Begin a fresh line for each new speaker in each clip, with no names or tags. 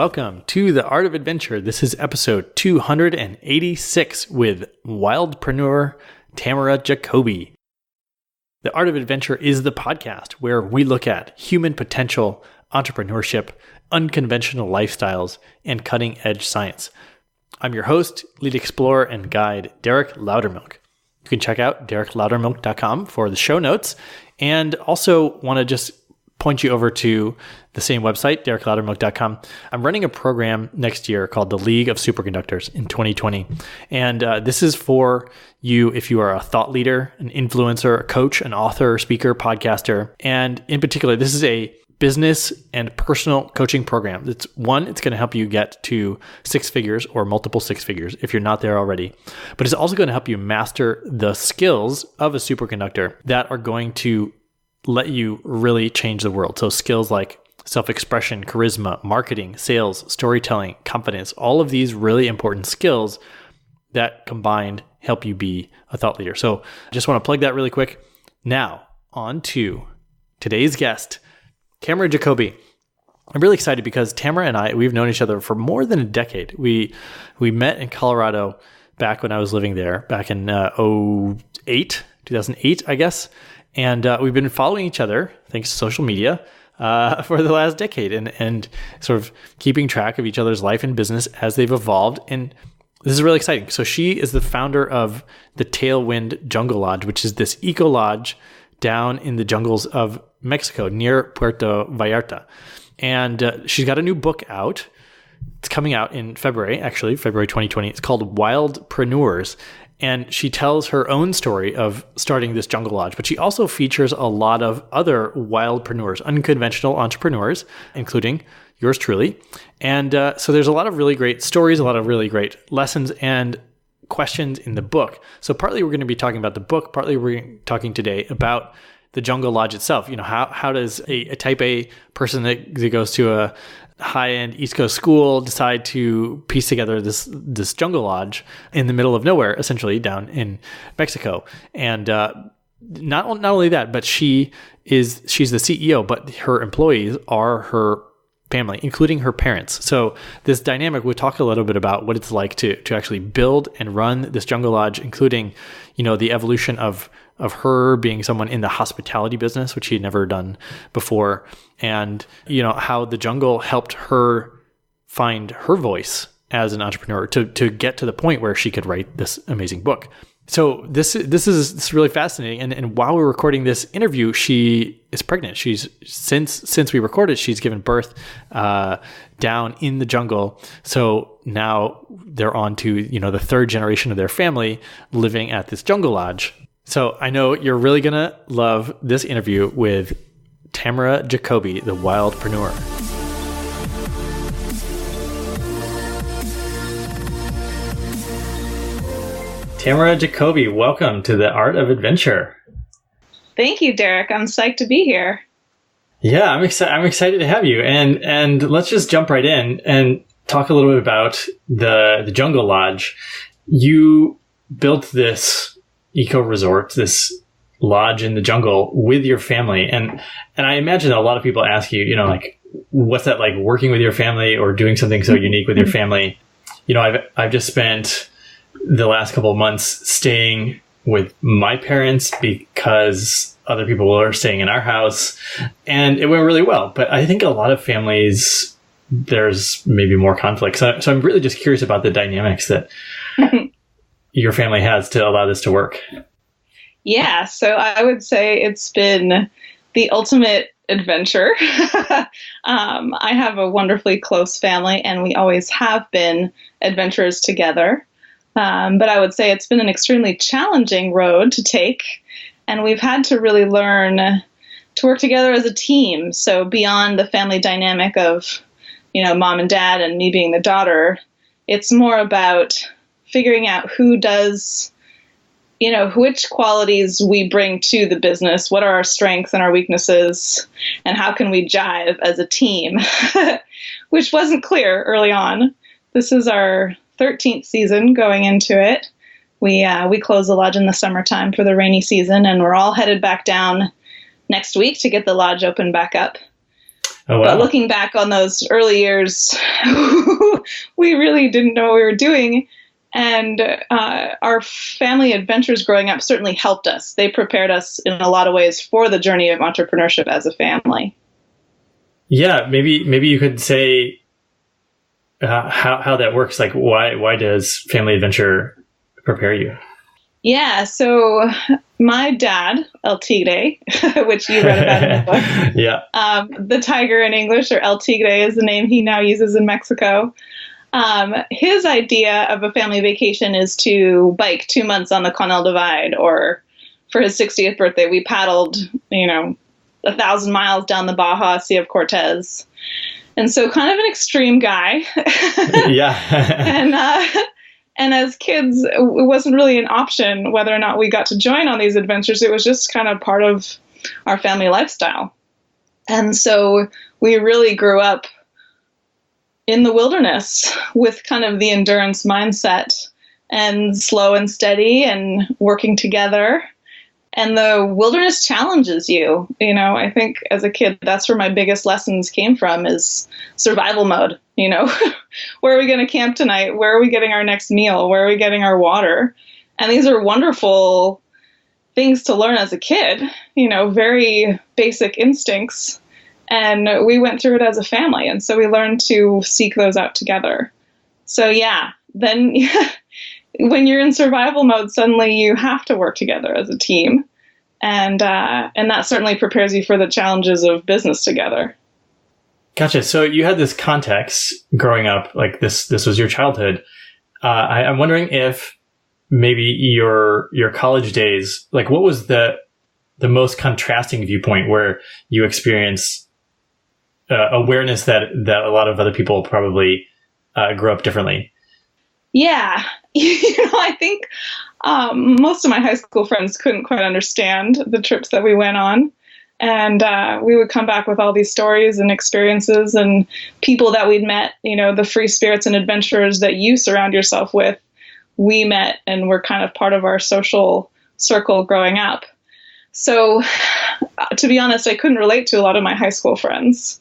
welcome to The Art of Adventure. This is episode 286 with Wildpreneur Tamara Jacobi. The Art of Adventure is the podcast where we look at human potential, entrepreneurship, unconventional lifestyles, and cutting-edge science. I'm your host, lead explorer, and guide, Derek Loudermilk. You can check out derekloudermilk.com for the show notes, and also want to just point you over to the same website, derekloudermilk.com. I'm running a program next year called the League of Superconductors in 2020. And this is for you if you are a thought leader, an influencer, a coach, an author, speaker, podcaster. And in particular, this is a business and personal coaching program. It's going to help you get to six figures or multiple six figures if you're not there already. But it's also going to help you master the skills of a superconductor that are going to let you really change the world. So skills like self-expression, charisma, marketing, sales, storytelling, confidence, all of these really important skills that combined help you be a thought leader. So I just want to plug that really quick. Now, on to today's guest, Tamara Jacobi. I'm really excited because Tamara and I, we've known each other for more than a decade. We met in Colorado back when I was living there, back in 2008, I guess. And we've been following each other, thanks to social media, for the last decade and sort of keeping track of each other's life and business as they've evolved. And this is really exciting. So she is the founder of the Tailwind Jungle Lodge, which is this eco lodge down in the jungles of Mexico near Puerto Vallarta. And she's got a new book out. It's coming out in February 2020. It's called Wildpreneurs. And she tells her own story of starting this jungle lodge, but she also features a lot of other wildpreneurs, unconventional entrepreneurs, including yours truly. And so there's a lot of really great stories, a lot of really great lessons and questions in the book. So partly we're going to be talking about the book, partly we're talking today about the jungle lodge itself. You know, how does a type A person that goes to a high-end East Coast school decide to piece together this jungle lodge in the middle of nowhere, essentially down in Mexico? And not only that, but she's the CEO, but her employees are her family, including her parents. So this dynamic, we'll talk a little bit about what it's like to actually build and run this jungle lodge, including, you know, the evolution of her being someone in the hospitality business, which she had never done before, and, you know, how the jungle helped her find her voice as an entrepreneur to get to the point where she could write this amazing book. So this is really fascinating. And while we're recording this interview, she is pregnant. She's since we recorded, she's given birth down in the jungle. So now they're on to, you know, the third generation of their family living at this jungle lodge. So I know you're really going to love this interview with Tamara Jacobi, the Wildpreneur. Tamara Jacobi, welcome to the Art of Adventure.
Thank you, Derek. I'm psyched to be here.
Yeah, I'm excited to have you. And let's just jump right in and talk a little bit about the Jungle Lodge. You built this eco resort, this lodge in the jungle with your family. And I imagine that a lot of people ask you, you know, like, what's that like working with your family or doing something so unique with your family? You know, I've just spent the last couple of months staying with my parents because other people are staying in our house, and it went really well. But I think a lot of families, there's maybe more conflict. So I'm really just curious about the dynamics that your family has to allow this to work.
Yeah, so I would say it's been the ultimate adventure. I have a wonderfully close family, and we always have been adventurers together. But I would say it's been an extremely challenging road to take, and we've had to really learn to work together as a team. So beyond the family dynamic of, you know, mom and dad and me being the daughter, it's more about figuring out who does, you know, which qualities we bring to the business, what are our strengths and our weaknesses, and how can we jive as a team, which wasn't clear early on. This is our 13th season going into it. We close the lodge in the summertime for the rainy season, and we're all headed back down next week to get the lodge open back up.
Oh, wow.
But looking back on those early years, we really didn't know what we were doing. And our family adventures growing up certainly helped us. They prepared us in a lot of ways for the journey of entrepreneurship as a family.
Yeah, maybe you could say how that works. Like, why does family adventure prepare you?
Yeah, so my dad, El Tigre, which you read about in the book.
Yeah.
The tiger in English, or El Tigre, is the name he now uses in Mexico. His idea of a family vacation is to bike 2 months on the Conel Divide, or for his 60th birthday, we paddled, 1,000 miles down the Baja Sea of Cortez. And so kind of an extreme guy.
Yeah.
And as kids, it wasn't really an option whether or not we got to join on these adventures. It was just kind of part of our family lifestyle. And so we really grew up in the wilderness with kind of the endurance mindset, and slow and steady and working together. And the wilderness challenges you. I think as a kid, that's where my biggest lessons came from, is survival mode. Where are we going to camp tonight? Where are we getting our next meal? Where are we getting our water? And these are wonderful things to learn as a kid, very basic instincts. And we went through it as a family. And so we learned to seek those out together. So yeah, then when you're in survival mode, suddenly you have to work together as a team. And that certainly prepares you for the challenges of business together.
Gotcha. So you had this context growing up, like this was your childhood. I'm wondering if maybe your college days, like what was the most contrasting viewpoint where you experienced awareness that a lot of other people probably grew up differently?
Yeah. I think most of my high school friends couldn't quite understand the trips that we went on. And we would come back with all these stories and experiences and people that we'd met, the free spirits and adventurers that you surround yourself with, we met and were kind of part of our social circle growing up. So to be honest, I couldn't relate to a lot of my high school friends.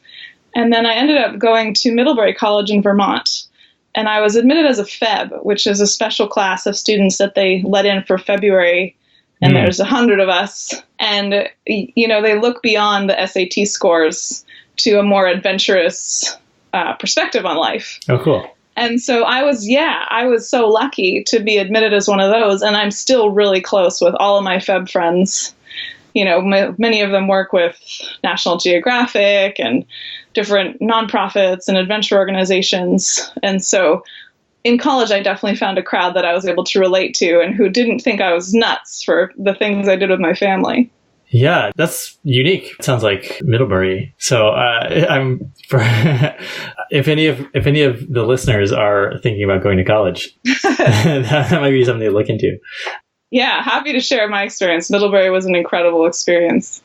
And then I ended up going to Middlebury College in Vermont. And I was admitted as a Feb, which is a special class of students that they let in for February. And there's 100 of us. And, they look beyond the SAT scores to a more adventurous perspective on life.
Oh, cool.
And so I was so lucky to be admitted as one of those. And I'm still really close with all of my Feb friends. Many of them work with National Geographic and different nonprofits and adventure organizations. And so in college, I definitely found a crowd that I was able to relate to and who didn't think I was nuts for the things I did with my family.
Yeah, that's unique. It sounds like Middlebury. So if any of the listeners are thinking about going to college, that might be something to look into.
Yeah, happy to share my experience. Middlebury was an incredible experience.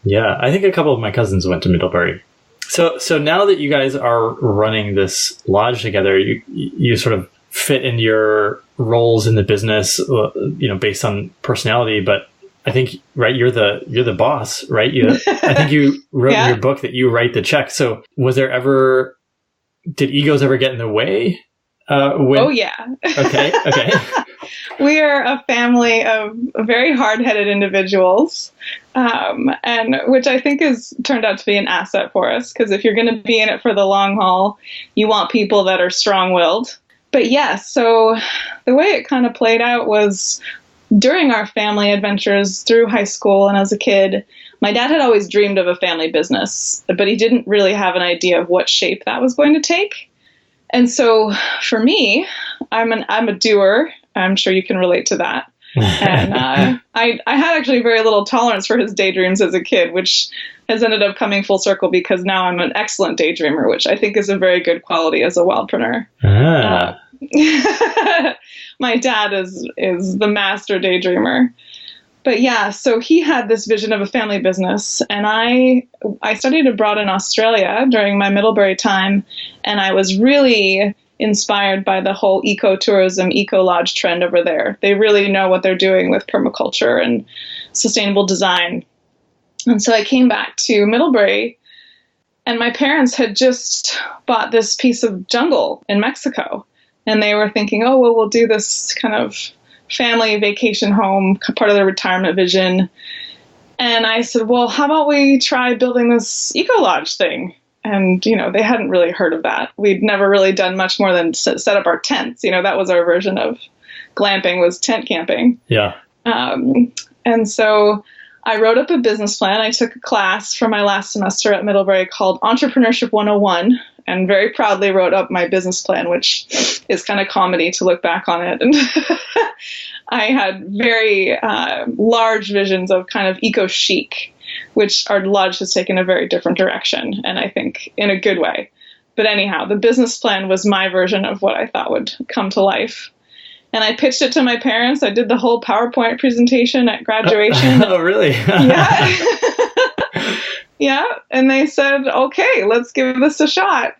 Yeah, I think a couple of my cousins went to Middlebury. So now that you guys are running this lodge together, you sort of fit in your roles in the business, based on personality. But I think, right, you're the boss, right? I think you wrote in your book that you write the check. So did egos ever get in the way? Oh
yeah.
Okay.
We are a family of very hard-headed individuals, and which I think has turned out to be an asset for us, because if you're going to be in it for the long haul, you want people that are strong-willed. But yeah, so the way it kind of played out was during our family adventures through high school and as a kid, my dad had always dreamed of a family business, but he didn't really have an idea of what shape that was going to take. And so for me, I'm a doer. I'm sure you can relate to that. And I had actually very little tolerance for his daydreams as a kid, which has ended up coming full circle because now I'm an excellent daydreamer, which I think is a very good quality as a wildpreneur. My dad is the master daydreamer. But yeah, so he had this vision of a family business, and I studied abroad in Australia during my Middlebury time, and I was really inspired by the whole ecotourism, eco-lodge trend over there. They really know what they're doing with permaculture and sustainable design. And so I came back to Middlebury, And my parents had just bought this piece of jungle in Mexico. And they were thinking, oh, well, we'll do this kind of family vacation home, part of their retirement vision. And I said, well, how about we try building this eco lodge thing? And, they hadn't really heard of that. We'd never really done much more than set up our tents. That was our version of glamping, was tent camping.
Yeah.
And so I wrote up a business plan. I took a class for my last semester at Middlebury called Entrepreneurship 101, and very proudly wrote up my business plan, which is kind of comedy to look back on it. And I had very large visions of kind of eco-chic, which our lodge has taken a very different direction, and I think in a good way. But anyhow, the business plan was my version of what I thought would come to life. And I pitched it to my parents. I did the whole PowerPoint presentation at graduation.
Oh, really?
Yeah. Yeah. And they said, okay, let's give this a shot.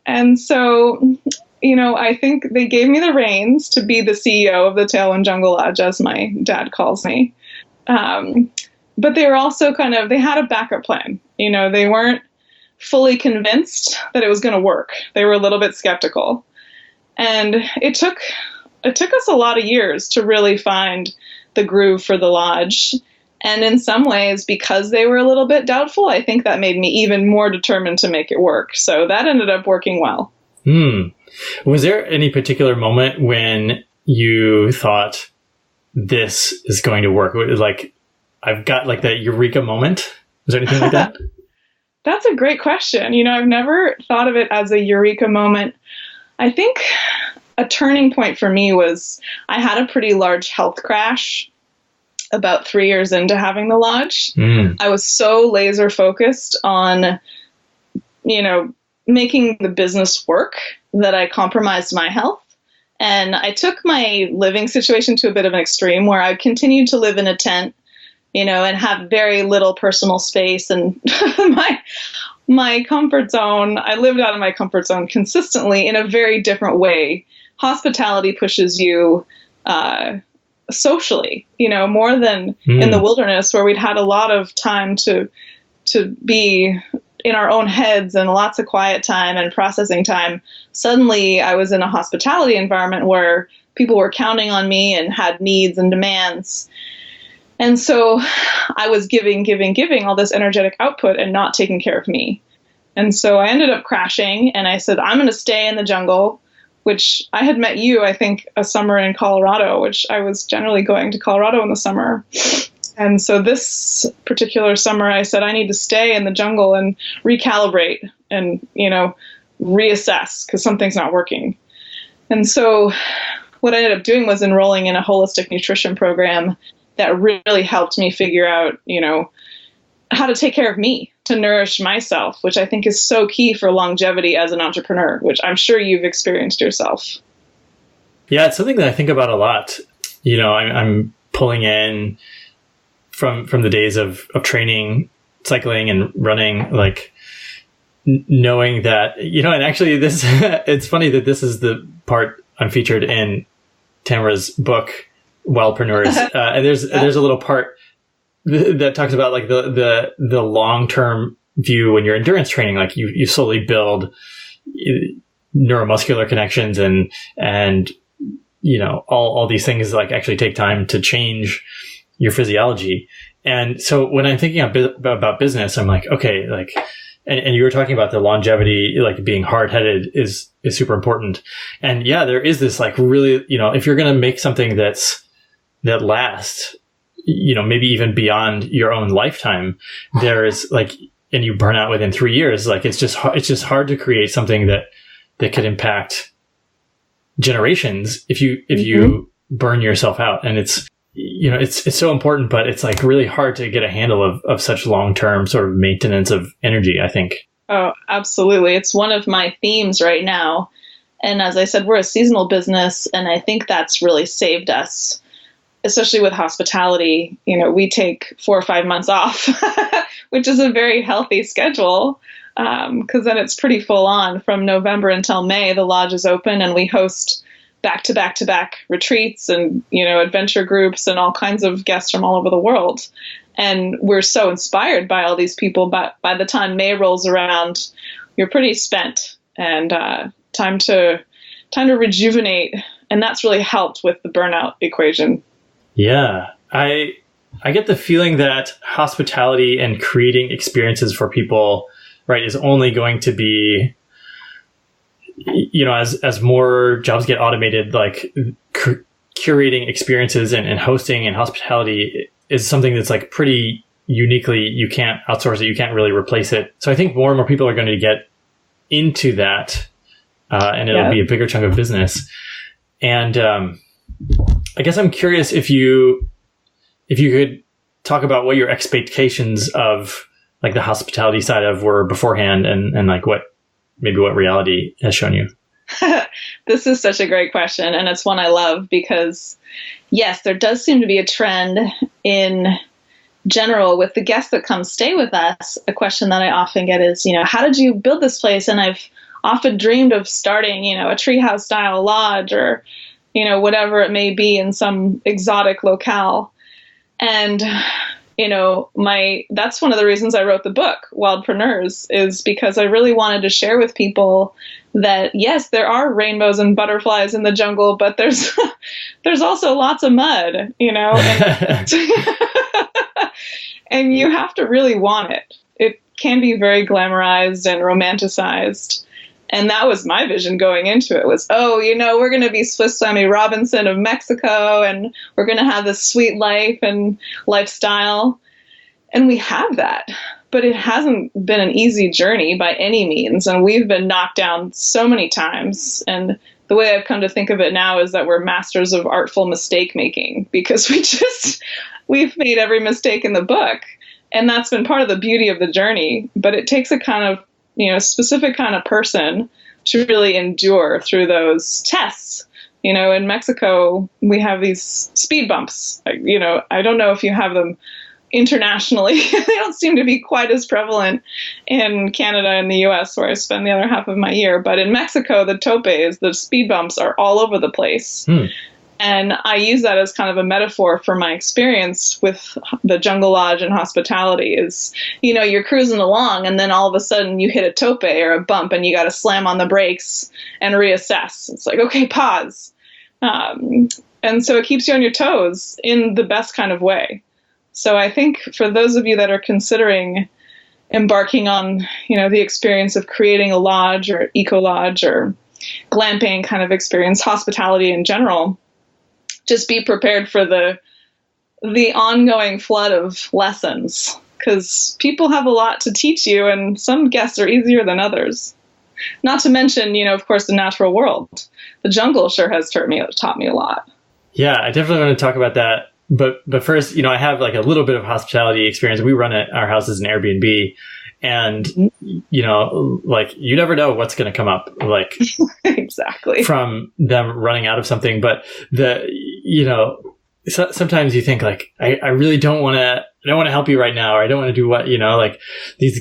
And so, I think they gave me the reins to be the CEO of the Tailwind Jungle Lodge, as my dad calls me. But they were also they had a backup plan. They weren't fully convinced that it was going to work. They were a little bit skeptical. And it took us a lot of years to really find the groove for the lodge. And in some ways, because they were a little bit doubtful, I think that made me even more determined to make it work. So that ended up working well.
Was there any particular moment when you thought this is going to work? Like, I've got like that Eureka moment. Was there anything like that?
That's a great question. I've never thought of it as a Eureka moment. I think a turning point for me was I had a pretty large health crash about 3 years into having the lodge. I was so laser focused on, making the business work that I compromised my health. And I took my living situation to a bit of an extreme where I continued to live in a tent, and have very little personal space. And my comfort zone, I lived out of my comfort zone consistently in a very different way. Hospitality pushes you socially, more than in the wilderness, where we'd had a lot of time to be in our own heads and lots of quiet time and processing time. Suddenly I was in a hospitality environment where people were counting on me and had needs and demands. And so I was giving all this energetic output and not taking care of me. And so I ended up crashing, and I said, I'm going to stay in the jungle, which I had met you, I think, a summer in Colorado, which I was generally going to Colorado in the summer. And so this particular summer, I said, I need to stay in the jungle and recalibrate and, reassess because something's not working. And so what I ended up doing was enrolling in a holistic nutrition program that really helped me figure out, how to take care of me, to nourish myself, which I think is so key for longevity as an entrepreneur, which I'm sure you've experienced yourself.
Yeah, it's something that I think about a lot. I'm pulling in from the days of training, cycling and running, like knowing that, and actually this, it's funny that this is the part I'm featured in Tamara's book, Wildpreneurs. And there's a little part that talks about like the long-term view when you're endurance training, like you slowly build neuromuscular connections and all these things like actually take time to change your physiology. And so when I'm thinking about business, I'm like, okay, like, and you were talking about the longevity, like being hard-headed is super important. And yeah, there is this like really, if you're going to make something that lasts, maybe even beyond your own lifetime, there is like, and you burn out within 3 years, like it's just hard to create something that could impact generations if you burn yourself out. And it's so important, but it's like really hard to get a handle of such long-term sort of maintenance of energy, I think.
Oh, absolutely. It's one of my themes right now. And as I said, we're a seasonal business, and I think that's really saved us, especially with hospitality. We take 4 or 5 months off, which is a very healthy schedule, because then it's pretty full on. From November until May, the lodge is open, and we host back-to-back-to-back retreats and, adventure groups and all kinds of guests from all over the world. And we're so inspired by all these people, but by the time May rolls around, you're pretty spent, and time to rejuvenate. And that's really helped with the burnout equation.
Yeah. I get the feeling that hospitality and creating experiences for people, right, is only going to be, as more jobs get automated, like curating experiences and hosting and hospitality is something that's like pretty uniquely, you can't outsource it, you can't really replace it. So I think more and more people are going to get into that, and it'll be a bigger chunk of business. And I guess I'm curious if you could talk about what your expectations of like the hospitality side of were beforehand, and like what reality has shown you.
This is such a great question, and it's one I love because, yes, there does seem to be a trend in general with the guests that come stay with us. A question that I often get is, how did you build this place? And I've often dreamed of starting, a treehouse style lodge or, whatever it may be in some exotic locale. And, that's one of the reasons I wrote the book, Wildpreneurs, is because I really wanted to share with people that, yes, there are rainbows and butterflies in the jungle, but there's also lots of mud, and, and you have to really want it. It can be very glamorized and romanticized. And that was my vision going into it was, we're going to be Swiss Family Robinson of Mexico, and we're going to have this sweet life and lifestyle. And we have that, but it hasn't been an easy journey by any means. And we've been knocked down so many times. And the way I've come to think of it now is that we're masters of artful mistake making, because we've made every mistake in the book. And that's been part of the beauty of the journey. But it takes a kind of, specific kind of person to really endure through those tests. In Mexico, we have these speed bumps. I don't know if you have them internationally. They don't seem to be quite as prevalent in Canada and the US, where I spend the other half of my year. But in Mexico, the topes, the speed bumps, are all over the place. And I use that as kind of a metaphor for my experience with the Jungle Lodge and hospitality is, you're cruising along and then all of a sudden you hit a tope or a bump and you got to slam on the brakes and reassess. It's like, okay, pause. And so it keeps you on your toes in the best kind of way. So I think for those of you that are considering embarking on, the experience of creating a lodge or eco lodge or glamping kind of experience, hospitality in general, just be prepared for the ongoing flood of lessons, because people have a lot to teach you, and some guests are easier than others. Not to mention, of course, the natural world. The jungle sure has taught me a lot.
Yeah, I definitely want to talk about that. But first, I have like a little bit of hospitality experience. We run our house as an Airbnb, and like you never know what's going to come up, like
exactly
from them running out of something. But sometimes you think like, I really don't want to help you right now, or I don't want to do what, like these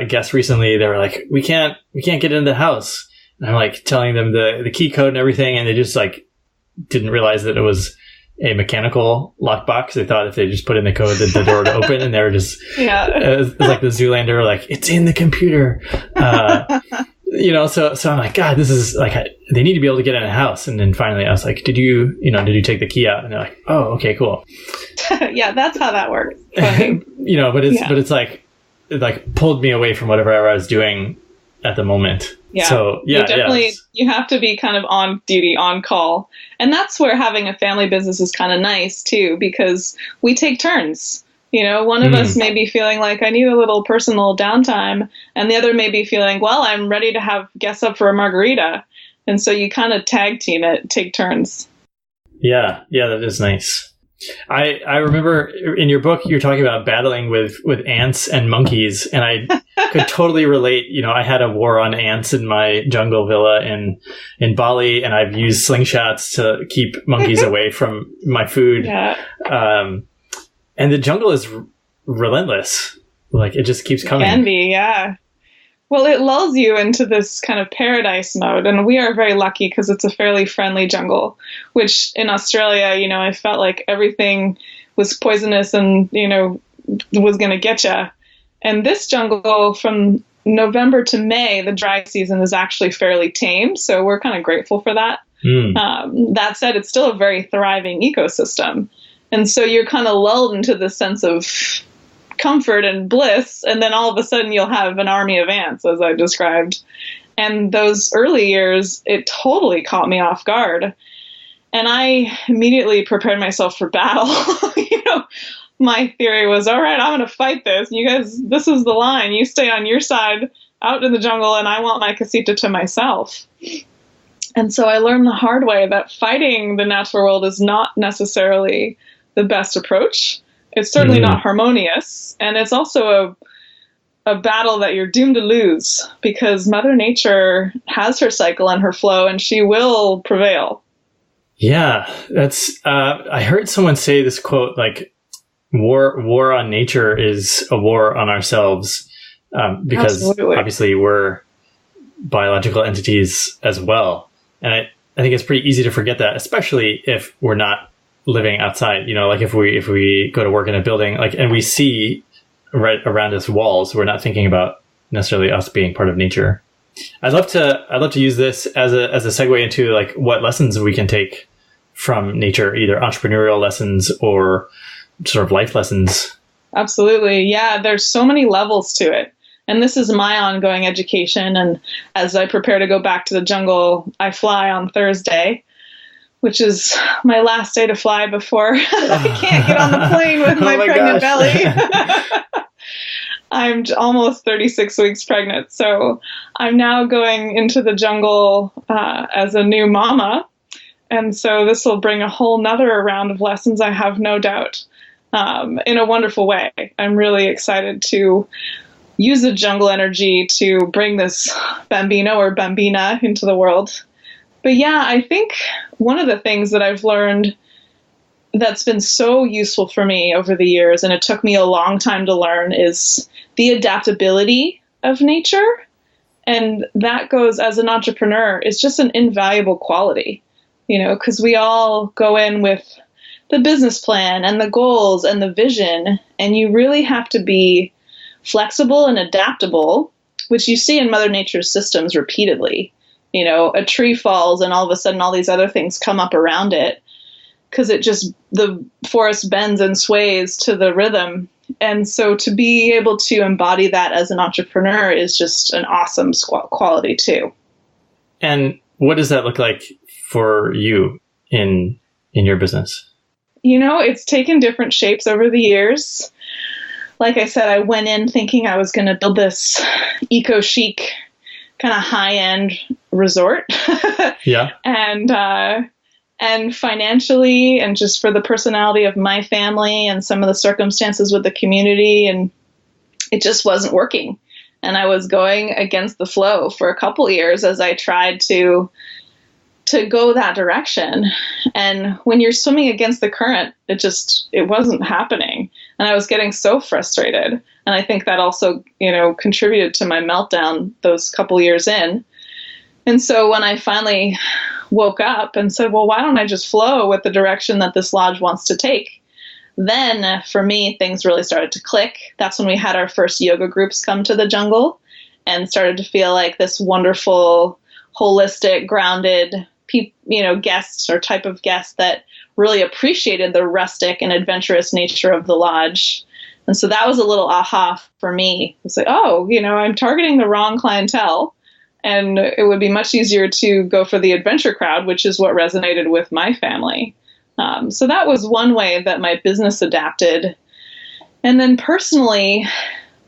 guests recently, they were like, we can't get into the house. And I'm like telling them the key code and everything, and they just like didn't realize that it was a mechanical lockbox. They thought if they just put in the code that the door would open, and they were just it was like the Zoolander, like it's in the computer. So I'm like, God, this is like, they need to be able to get in a house. And then finally I was like, did you take the key out? And they're like, oh, okay, cool.
Yeah, that's how that works.
But it's like, it like pulled me away from whatever I was doing at the moment.
Yeah.
So
you have to be kind of on duty, on call. And that's where having a family business is kind of nice too, because we take turns. One of us may be feeling like I need a little personal downtime, and the other may be feeling, well, I'm ready to have guests up for a margarita. And so you kind of tag team it, take turns.
Yeah, that is nice. I remember in your book, you're talking about battling with ants and monkeys, and I could totally relate. I had a war on ants in my jungle villa in Bali, and I've used slingshots to keep monkeys away from my food.
Yeah.
And the jungle is relentless. Like, it just keeps coming.
It can be, yeah. Well, it lulls you into this kind of paradise mode. And we are very lucky because it's a fairly friendly jungle, which in Australia, I felt like everything was poisonous and, was going to get you. And this jungle, from November to May, the dry season, is actually fairly tame. So we're kind of grateful for that. That said, it's still a very thriving ecosystem. And so you're kind of lulled into this sense of comfort and bliss. And then all of a sudden you'll have an army of ants, as I described. And those early years, it totally caught me off guard. And I immediately prepared myself for battle. My theory was, all right, I'm going to fight this. You guys, this is the line. You stay on your side out in the jungle, and I want my casita to myself. And so I learned the hard way that fighting the natural world is not necessarily the best approach. It's certainly not harmonious. And it's also a battle that you're doomed to lose, because Mother Nature has her cycle and her flow, and she will prevail. Yeah,
that's, I heard someone say this quote, like, war on nature is a war on ourselves, because
Absolutely.
Obviously we're biological entities as well. And I think it's pretty easy to forget that, especially if we're not living outside, like if we go to work in a building, like, and we see right around us walls, we're not thinking about necessarily us being part of nature. I'd love to use this as a segue into like what lessons we can take from nature, either entrepreneurial lessons or sort of life lessons.
Absolutely. Yeah, there's so many levels to it. And this is my ongoing education. And as I prepare to go back to the jungle, I fly on Thursday, which is my last day to fly before I can't get on the plane with my pregnant belly. I'm almost 36 weeks pregnant. So I'm now going into the jungle as a new mama. And so this will bring a whole nother round of lessons, I have no doubt, in a wonderful way. I'm really excited to use the jungle energy to bring this bambino or bambina into the world. But yeah, I think one of the things that I've learned that's been so useful for me over the years, and it took me a long time to learn, is the adaptability of nature. And that goes, as an entrepreneur, it's just an invaluable quality, because we all go in with the business plan and the goals and the vision, and you really have to be flexible and adaptable, which you see in Mother Nature's systems repeatedly. A tree falls and all of a sudden all these other things come up around it, because the forest bends and sways to the rhythm. And so to be able to embody that as an entrepreneur is just an awesome quality too.
And what does that look like for you in your business?
It's taken different shapes over the years. Like I said, I went in thinking I was going to build this eco-chic kind of high-end resort.
Yeah.
And financially, and just for the personality of my family and some of the circumstances with the community, and it just wasn't working. And I was going against the flow for a couple years as I tried to go that direction. And when you're swimming against the current, it wasn't happening. And I was getting so frustrated. And I think that also, contributed to my meltdown those couple years in. And so when I finally woke up and said, well, why don't I just flow with the direction that this lodge wants to take? Then for me, things really started to click. That's when we had our first yoga groups come to the jungle and started to feel like this wonderful, holistic, grounded, guests or type of guest that really appreciated the rustic and adventurous nature of the lodge. And so that was a little aha for me. It's like, I'm targeting the wrong clientele, and it would be much easier to go for the adventure crowd, which is what resonated with my family. So that was one way that my business adapted. And then personally,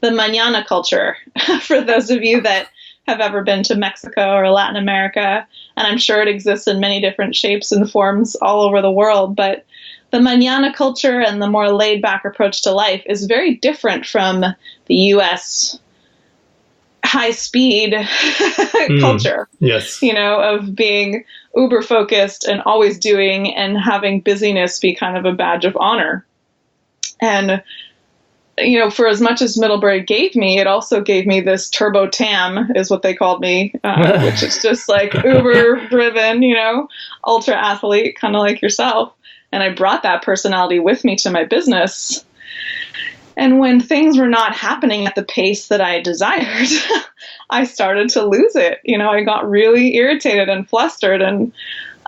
the mañana culture, for those of you that have ever been to Mexico or Latin America, and I'm sure it exists in many different shapes and forms all over the world, but the mañana culture and the more laid-back approach to life is very different from the U.S. high-speed culture.
Yes.
Of being uber-focused and always doing and having busyness be kind of a badge of honor. And for as much as Middlebury gave me, it also gave me this turbo Tam, is what they called me, which is just like uber driven, ultra athlete, kind of like yourself. And I brought that personality with me to my business. And when things were not happening at the pace that I desired, I started to lose it. I got really irritated and flustered, and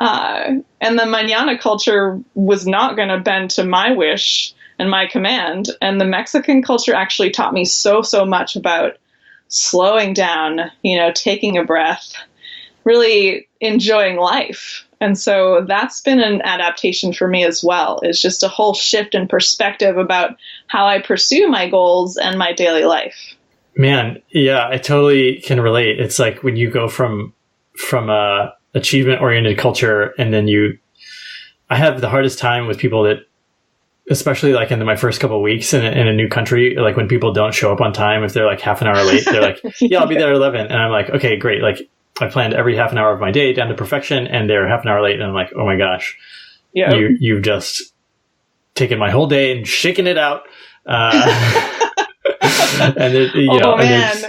the mañana culture was not going to bend to my wish and my command. And the Mexican culture actually taught me so much about slowing down, taking a breath, really enjoying life. And so that's been an adaptation for me as well. It's just a whole shift in perspective about how I pursue my goals and my daily life.
Man, yeah, I totally can relate. It's like when you go from a achievement-oriented culture, and then I have the hardest time with people that, especially like in my first couple of weeks in a new country, like when people don't show up on time, if they're like half an hour late, they're like, yeah, I'll be there at 11. And I'm like, okay, great. Like I planned every half an hour of my day down to perfection, and they're half an hour late. And I'm like, oh my gosh, yeah, you've just taken my whole day and shaken it out.
And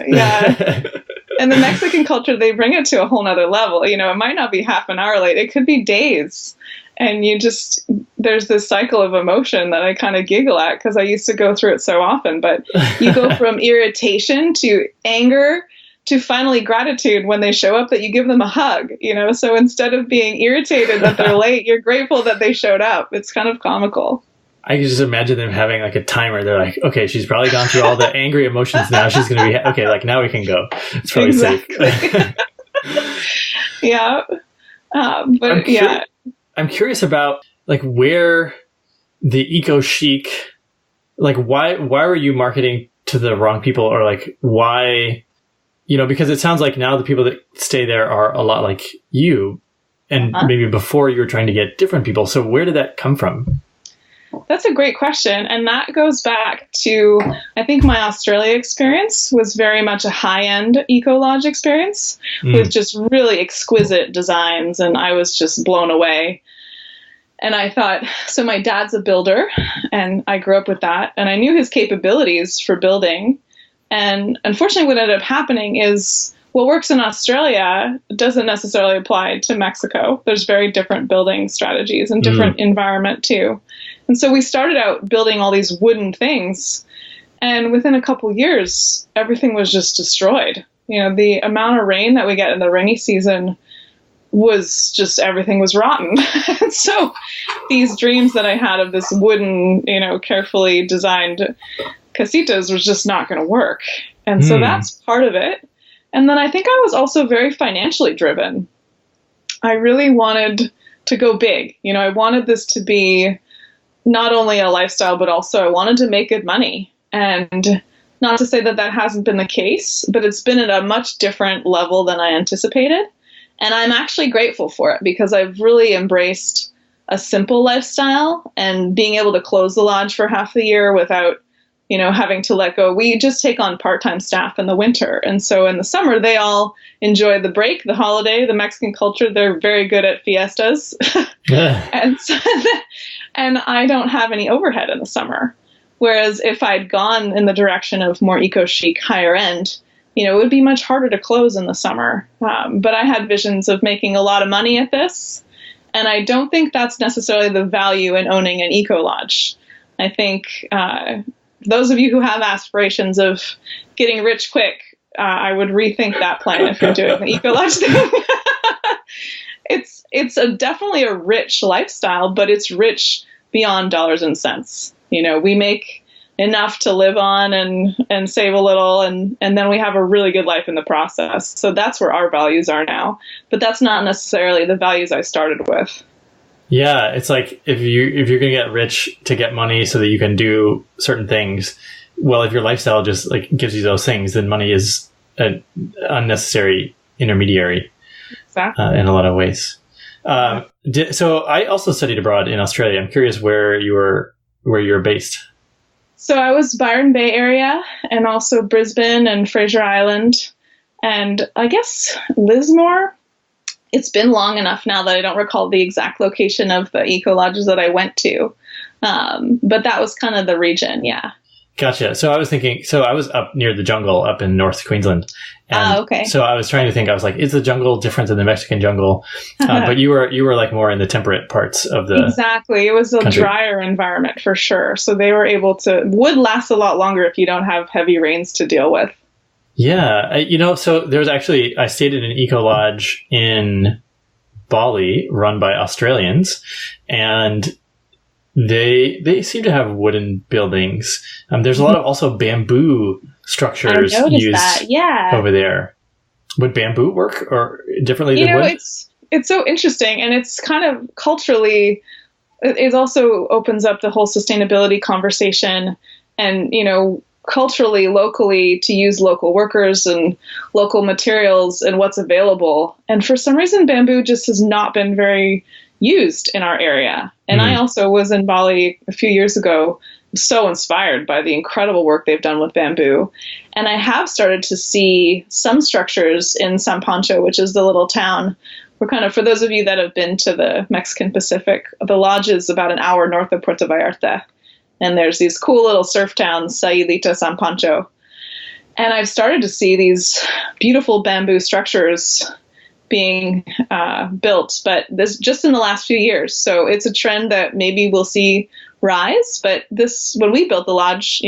yeah. And the Mexican culture, they bring it to a whole nother level. It might not be half an hour late. It could be days. And there's this cycle of emotion that I kind of giggle at because I used to go through it so often. But you go from irritation to anger to finally gratitude when they show up, that you give them a hug, So instead of being irritated that they're late, you're grateful that they showed up. It's kind of comical.
I can just imagine them having like a timer. They're like, okay, she's probably gone through all the angry emotions now. She's going to be, okay, like now we can go. It's probably safe.
Yeah.
I'm curious about like where the eco chic, like why were you marketing to the wrong people, or like why, because it sounds like now the people that stay there are a lot like you, and maybe before you were trying to get different people. So where did that come from?
That's a great question. And that goes back to, I think my Australia experience was very much a high-end eco lodge experience with just really exquisite designs. And I was just blown away. And I thought, so my dad's a builder, and I grew up with that. And I knew his capabilities for building. And unfortunately, what ended up happening is what works in Australia doesn't necessarily apply to Mexico. There's very different building strategies and different environment too. And so we started out building all these wooden things, and within a couple years, everything was just destroyed. The amount of rain that we get in the rainy season was just, everything was rotten. And so these dreams that I had of this wooden, carefully designed casitas was just not going to work. And so that's part of it. And then I think I was also very financially driven. I really wanted to go big. I wanted this to be not only a lifestyle, but also I wanted to make good money. And not to say that that hasn't been the case, but it's been at a much different level than I anticipated. And I'm actually grateful for it because I've really embraced a simple lifestyle, and being able to close the lodge for half the year without having to let go. We just take on part-time staff in the winter. And so in the summer, they all enjoy the break, the holiday, the Mexican culture. They're very good at fiestas. Yeah. And I don't have any overhead in the summer. Whereas if I'd gone in the direction of more eco-chic, higher end, it would be much harder to close in the summer. But I had visions of making a lot of money at this. And I don't think that's necessarily the value in owning an eco lodge. I think those of you who have aspirations of getting rich quick, I would rethink that plan if you're doing the eco lodge thing. It's definitely a rich lifestyle, but it's rich beyond dollars and cents. We make enough to live on and save a little, and then we have a really good life in the process. So that's where our values are now. But that's not necessarily the values I started with.
Yeah, it's like if you're going to get rich to get money so that you can do certain things, well, if your lifestyle just like gives you those things, then money is an unnecessary intermediary. Exactly. In a lot of ways. So I also studied abroad in Australia. I'm curious where you're based.
So I was Byron Bay area, and also Brisbane and Fraser Island, and I guess Lismore. It's been long enough now that I don't recall the exact location of the eco lodges that I went to. But that was kind of the region. Yeah.
Gotcha. So I was up near the jungle up in North Queensland. And
okay.
so I was trying to think, I was like, is the jungle different than the Mexican jungle? But you were like more in the temperate parts of the
Exactly. It was a
country.
drier environment for sure. So they were able to, would last a lot longer if you don't have heavy rains to deal with.
Yeah. So there's actually, I stayed in an eco lodge in Bali run by Australians, and they seem to have wooden buildings. There's a lot of also bamboo structures used over there. Would bamboo work or differently than wood?
It's so interesting, and it's kind of culturally, it also opens up the whole sustainability conversation, and culturally, locally, to use local workers and local materials and what's available. And for some reason, bamboo just has not been very used in our area. And I also was in Bali a few years ago, so inspired by the incredible work they've done with bamboo. And I have started to see some structures in San Pancho, which is the little town. We're kind of, for those of you that have been to the Mexican Pacific, the lodge is about an hour north of Puerto Vallarta. And there's these cool little surf towns, Sayulita, San Pancho. And I've started to see these beautiful bamboo structures being built, but this just in the last few years. So it's a trend that maybe we'll see rise. But when we built the lodge,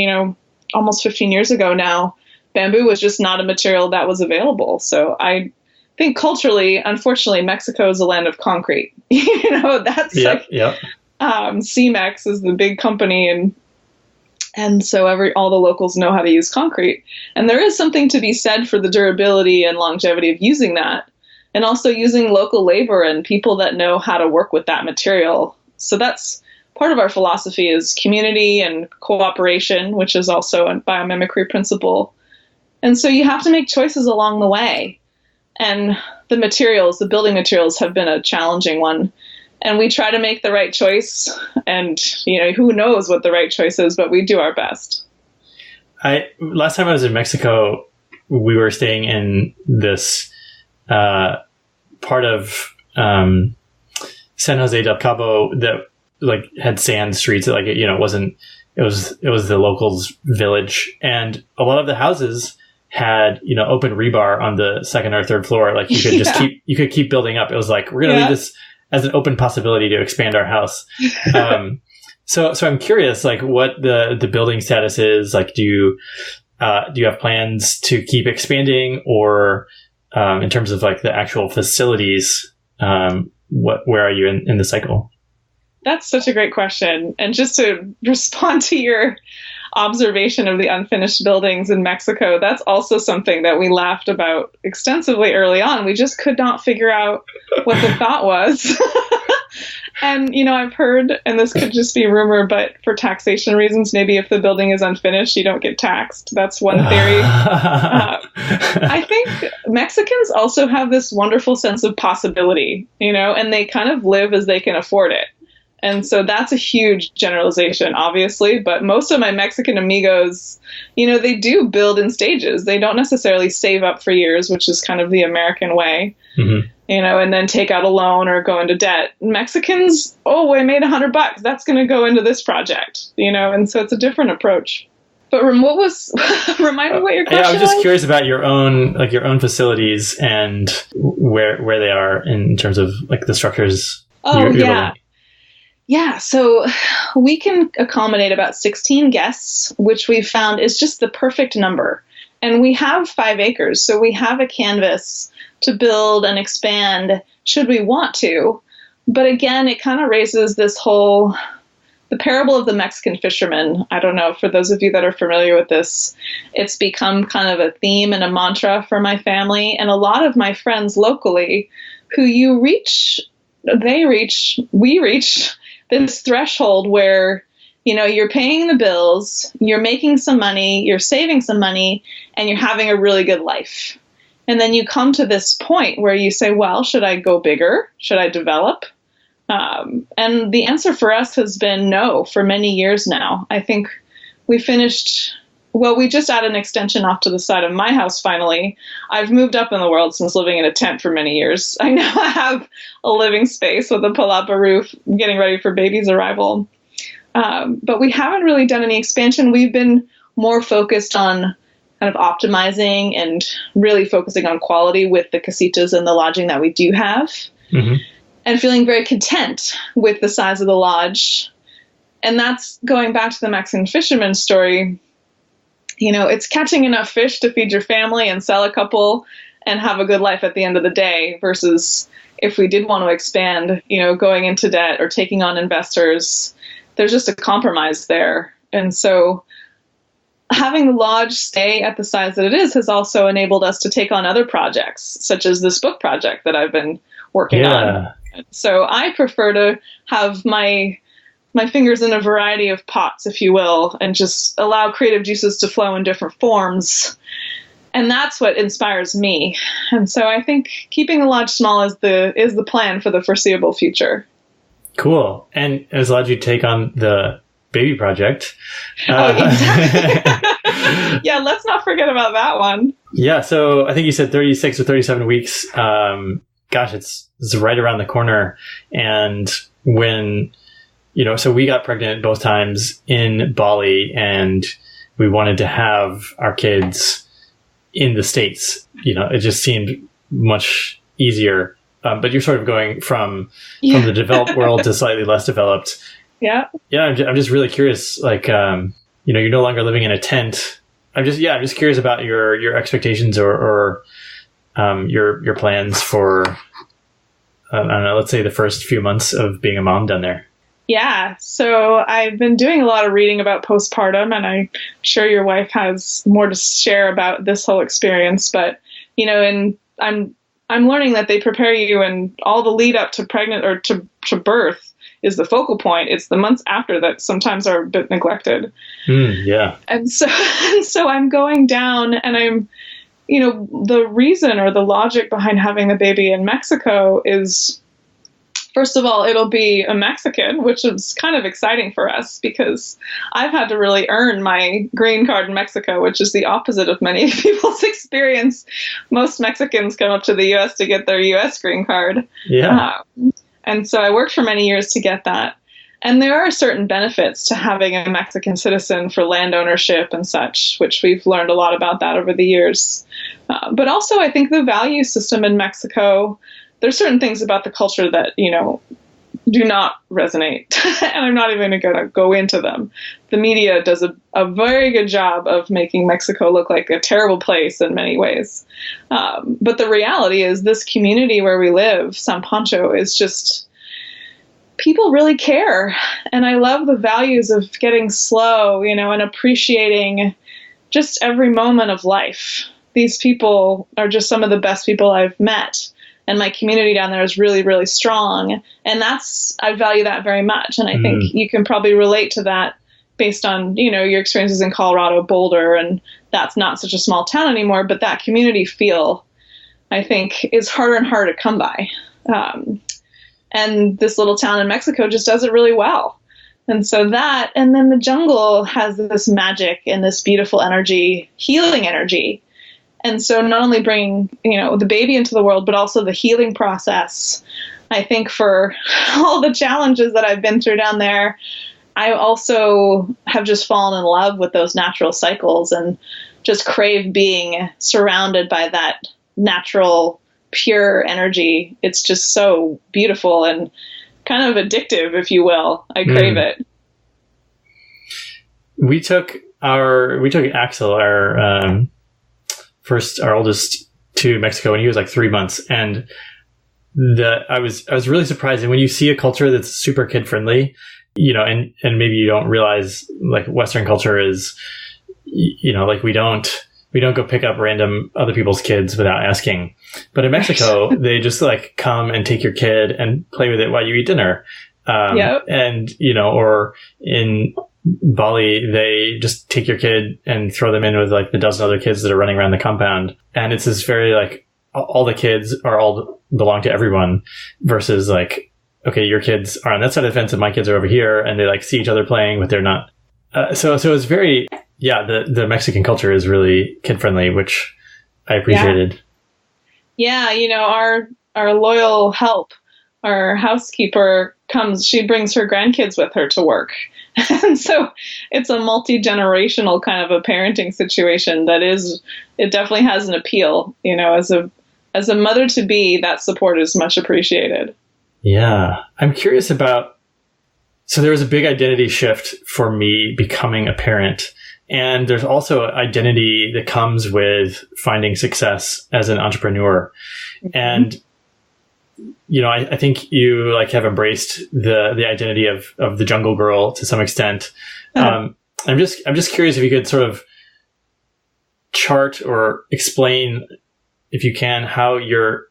almost 15 years ago now, bamboo was just not a material that was available. So I think culturally, unfortunately, Mexico is a land of concrete. That's Cemex is the big company, and so all the locals know how to use concrete. And there is something to be said for the durability and longevity of using that. And also using local labor and people that know how to work with that material. So that's part of our philosophy is community and cooperation, which is also a biomimicry principle. And so you have to make choices along the way. And the building materials have been a challenging one. And we try to make the right choice. And, who knows what the right choice is, but we do our best.
Last time I was in Mexico, we were staying in this part of San Jose del Cabo that had sand streets. It was the locals' village, and a lot of the houses had open rebar on the second or third floor. You could just keep building up. It was like, we're gonna leave this as an open possibility to expand our house. So I'm curious, what the building status is. Do you have plans to keep expanding, or in terms of the actual facilities, where are you in the cycle?
That's such a great question. And just to respond to your observation of the unfinished buildings in Mexico, that's also something that we laughed about extensively early on. We just could not figure out what the thought was. And, I've heard, and this could just be rumor, but for taxation reasons, maybe if the building is unfinished, you don't get taxed. That's one theory. I think Mexicans also have this wonderful sense of possibility, and they kind of live as they can afford it. And so that's a huge generalization, obviously. But most of my Mexican amigos, they do build in stages. They don't necessarily save up for years, which is kind of the American way, and then take out a loan or go into debt. Mexicans, I made $100. That's going to go into this project, and so it's a different approach. But remind me what your question was?
I was just curious about your own facilities and where they are in terms of the structures. You're building.
Yeah, so we can accommodate about 16 guests, which we've found is just the perfect number. And we have 5 acres, so we have a canvas to build and expand should we want to. But again, it kind of raises this the parable of the Mexican fisherman. I don't know, for those of you that are familiar with this, it's become kind of a theme and a mantra for my family. And a lot of my friends locally who we reach this threshold where, you're paying the bills, you're making some money, you're saving some money, and you're having a really good life. And then you come to this point where you say, well, should I go bigger? Should I develop? And the answer for us has been no for many years now. I think we just added an extension off to the side of my house finally. I've moved up in the world since living in a tent for many years. I now have a living space with a palapa roof, getting ready for baby's arrival. But we haven't really done any expansion. We've been more focused on kind of optimizing and really focusing on quality with the casitas and the lodging that we do have, and feeling very content with the size of the lodge. And that's going back to the Mexican fisherman story. You know, it's catching enough fish to feed your family and sell a couple and have a good life at the end of the day, versus if we did want to expand, you know, going into debt or taking on investors, there's just a compromise there. And so having the lodge stay at the size that it is has also enabled us to take on other projects, such as this book project that I've been working on. So I prefer to have my fingers in a variety of pots, if you will, and just allow creative juices to flow in different forms. And that's what inspires me. And so I think keeping the lodge small is the plan for the foreseeable future.
Cool. And it was allowed you to take on the baby project.
Exactly. Yeah, let's not forget about that one.
Yeah. So I think you said 36 or 37 weeks. Gosh, it's right around the corner. And when, you know, so we got pregnant both times in Bali, and we wanted to have our kids in the States. You know, it just seemed much easier. But you're sort of going from the developed world to slightly less developed.
Yeah.
Yeah. I'm just really curious, like, you know, you're no longer living in a tent. I'm just curious about your expectations or your plans for, I don't know, let's say the first few months of being a mom down there.
Yeah. So I've been doing a lot of reading about postpartum, and I'm sure your wife has more to share about this whole experience. But, you know, and I'm learning that they prepare you, and all the lead up to pregnant or to birth is the focal point. It's the months after that sometimes are a bit neglected.
Yeah.
And so I'm going down, and I'm, you know, the reason or the logic behind having the baby in Mexico is, first of all, it'll be a Mexican, which is kind of exciting for us because I've had to really earn my green card in Mexico, which is the opposite of many people's experience. Most Mexicans come up to the U.S. to get their U.S. green card.
Yeah.
And so I worked for many years to get that. And there are certain benefits to having a Mexican citizen for land ownership and such, which we've learned a lot about that over the years. But also, I think the value system in Mexico, there's certain things about the culture that, you know, do not resonate. And I'm not even going to go into them. The media does a very good job of making Mexico look like a terrible place in many ways. But the reality is this community where we live, San Pancho, is just, people really care. And I love the values of getting slow, you know, and appreciating just every moment of life. These people are just some of the best people I've met. And my community down there is really, really strong. And I value that very much. And I think you can probably relate to that based on, you know, your experiences in Colorado, Boulder, and that's not such a small town anymore. But that community feel, I think, is harder and harder to come by. And this little town in Mexico just does it really well. And so that, and then the jungle has this magic and this beautiful energy, healing energy. And so not only bringing, you know, the baby into the world, but also the healing process. I think for all the challenges that I've been through down there, I also have just fallen in love with those natural cycles and just crave being surrounded by that natural, pure energy. It's just so beautiful and kind of addictive, if you will. I crave it.
We took Axel, our oldest, to Mexico when he was like 3 months, and I was really surprised. And when you see a culture that's super kid friendly, you know, and maybe you don't realize, like, Western culture is, you know, like we don't go pick up random other people's kids without asking. But in Mexico, they just like come and take your kid and play with it while you eat dinner. And, you know, or in Bali, they just take your kid and throw them in with like the dozen other kids that are running around the compound. And it's this very like, all the kids belong to everyone, versus like, okay, your kids are on that side of the fence and my kids are over here, and they like see each other playing, but they're not. So it's very, the Mexican culture is really kid friendly, which I appreciated.
Yeah. You know, our loyal help our housekeeper comes, she brings her grandkids with her to work. And so it's a multi-generational kind of a parenting situation it definitely has an appeal, as a mother to be, that support is much appreciated.
Yeah. I'm curious about, so there was a big identity shift for me becoming a parent. And there's also an identity that comes with finding success as an entrepreneur. Mm-hmm. And, I think you have embraced the identity of the jungle girl to some extent. I'm just curious if you could sort of chart or explain, if you can, how your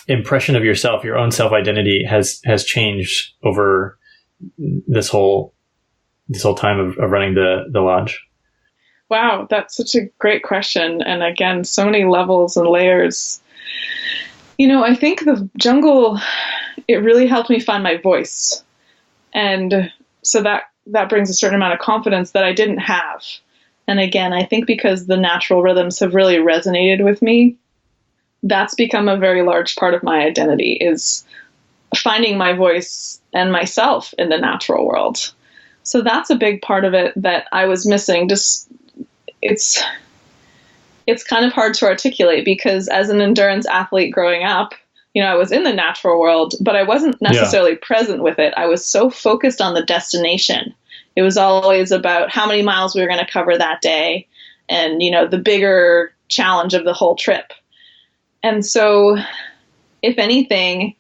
impression of yourself, your own self-identity has changed over this whole time of running the lodge.
Wow, that's such a great question. And again, so many levels and layers. I think the jungle, it really helped me find my voice. And so that brings a certain amount of confidence that I didn't have. And again, I think because the natural rhythms have really resonated with me, that's become a very large part of my identity, is finding my voice and myself in the natural world. So that's a big part of it that I was missing. It's kind of hard to articulate because as an endurance athlete growing up, I was in the natural world, but I wasn't necessarily present with it. I was so focused on the destination. It was always about how many miles we were going to cover that day and, the bigger challenge of the whole trip. And so, if anything,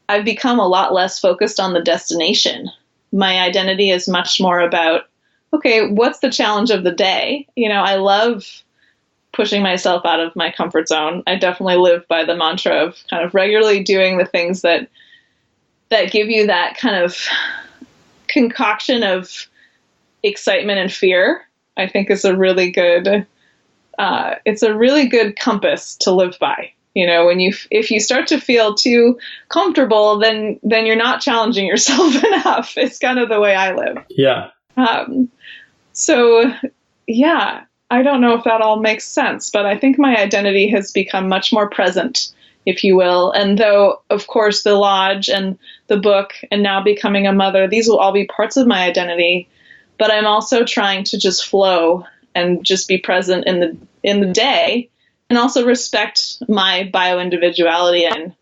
I've become a lot less focused on the destination. My identity is much more about, okay, what's the challenge of the day? I love pushing myself out of my comfort zone. I definitely live by the mantra of kind of regularly doing the things that give you that kind of concoction of excitement and fear. I think is a really good, it's a really good compass to live by. If you start to feel too comfortable, then you're not challenging yourself enough. It's kind of the way I live.
Yeah.
So yeah, I don't know if that all makes sense, but I think my identity has become much more present, if you will. And though, of course, the lodge and the book and now becoming a mother, these will all be parts of my identity, but I'm also trying to just flow and just be present in the day, and also respect my bio-individuality and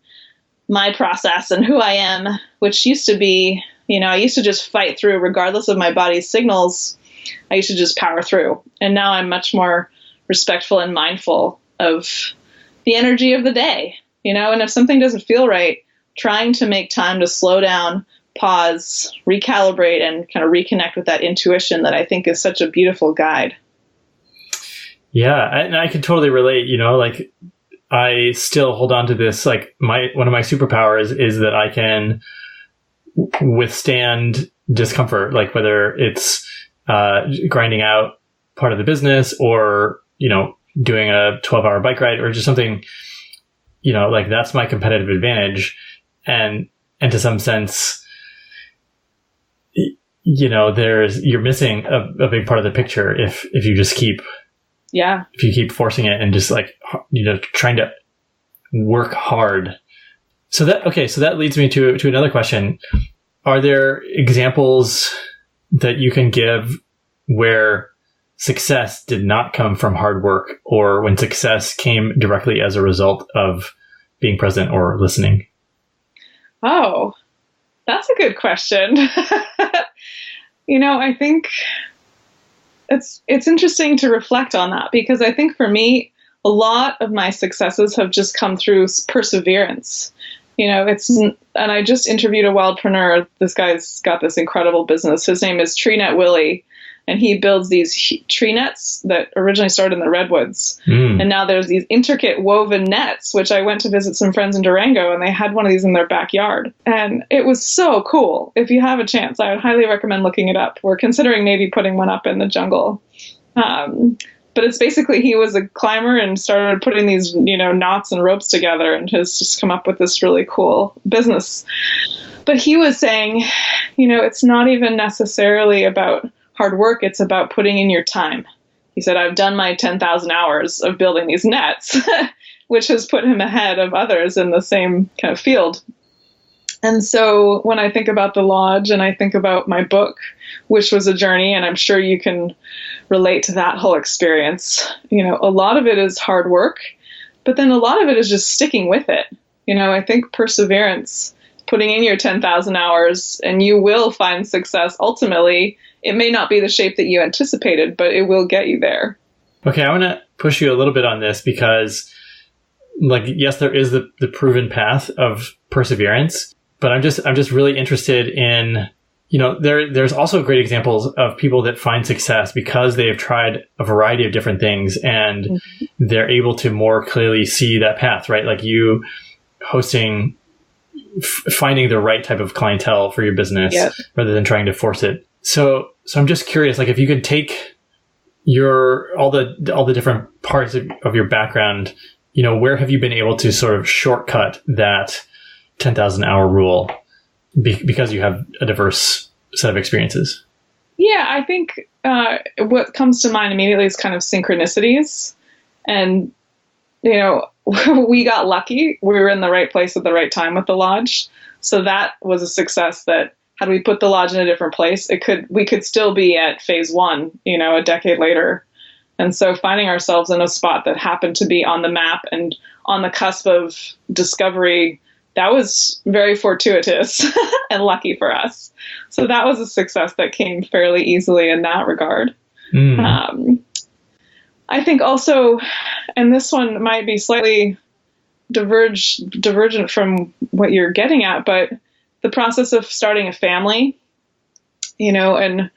my process and who I am, which used to be, I used to just fight through regardless of my body's signals. I used to just power through. And now I'm much more respectful and mindful of the energy of the day, and if something doesn't feel right, trying to make time to slow down, pause, recalibrate, and kind of reconnect with that intuition that I think is such a beautiful guide.
Yeah, and I can totally relate, I still hold on to this, one of my superpowers is that I can withstand discomfort, whether it's grinding out part of the business or, doing a 12-hour bike ride or just something, that's my competitive advantage. And to some sense, you're missing a big part of the picture if you just keep forcing it and just trying to work hard. So that leads me to another question. Are there examples that you can give where success did not come from hard work, or when success came directly as a result of being present or listening?
Oh, that's a good question. I think it's interesting to reflect on that, because I think for me, a lot of my successes have just come through perseverance. And I just interviewed a wildpreneur. This guy's got this incredible business. His name is Tree Net Willie, and he builds these tree nets that originally started in the redwoods. And now there's these intricate woven nets, which I went to visit some friends in Durango, and they had one of these in their backyard. And it was so cool. If you have a chance, I would highly recommend looking it up. We're considering maybe putting one up in the jungle. But it's basically, he was a climber and started putting these, knots and ropes together, and has just come up with this really cool business. But he was saying, it's not even necessarily about hard work. It's about putting in your time. He said, I've done my 10,000 hours of building these nets, which has put him ahead of others in the same kind of field. And so when I think about the lodge and I think about my book, which was a journey, and I'm sure you can relate to that whole experience, a lot of it is hard work, but then a lot of it is just sticking with it. I think perseverance, putting in your 10,000 hours, and you will find success. Ultimately, it may not be the shape that you anticipated, but it will get you there.
Okay, I want to push you a little bit on this because, yes, there is the proven path of perseverance, but I'm just really interested in, there's also great examples of people that find success because they've tried a variety of different things and they're able to more clearly see that path, right? Like you hosting, finding the right type of clientele for your business rather than trying to force it. So I'm just curious, if you could take all the different parts of your background, where have you been able to sort of shortcut that 10,000 hour rule because you have a diverse set of experiences?
Yeah, I think what comes to mind immediately is kind of synchronicities. And, we got lucky. We were in the right place at the right time with the lodge. So that was a success that had we put the lodge in a different place, we could still be at phase one, a decade later. And so finding ourselves in a spot that happened to be on the map and on the cusp of discovery, that was very fortuitous and lucky for us. So that was a success that came fairly easily in that regard. I think also, and this one might be slightly divergent from what you're getting at, but the process of starting a family, and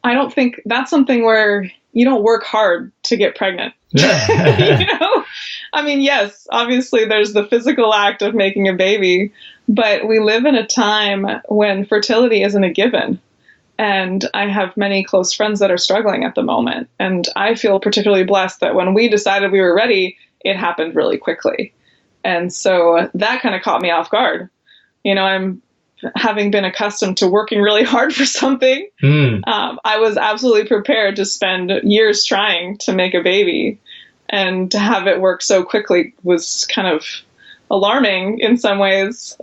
I don't think that's something where you don't work hard to get pregnant. I mean, yes, obviously there's the physical act of making a baby, but we live in a time when fertility isn't a given. And I have many close friends that are struggling at the moment. And I feel particularly blessed that when we decided we were ready, it happened really quickly. And so that kind of caught me off guard. I'm having been accustomed to working really hard for something. I was absolutely prepared to spend years trying to make a baby, and to have it work so quickly was kind of alarming in some ways.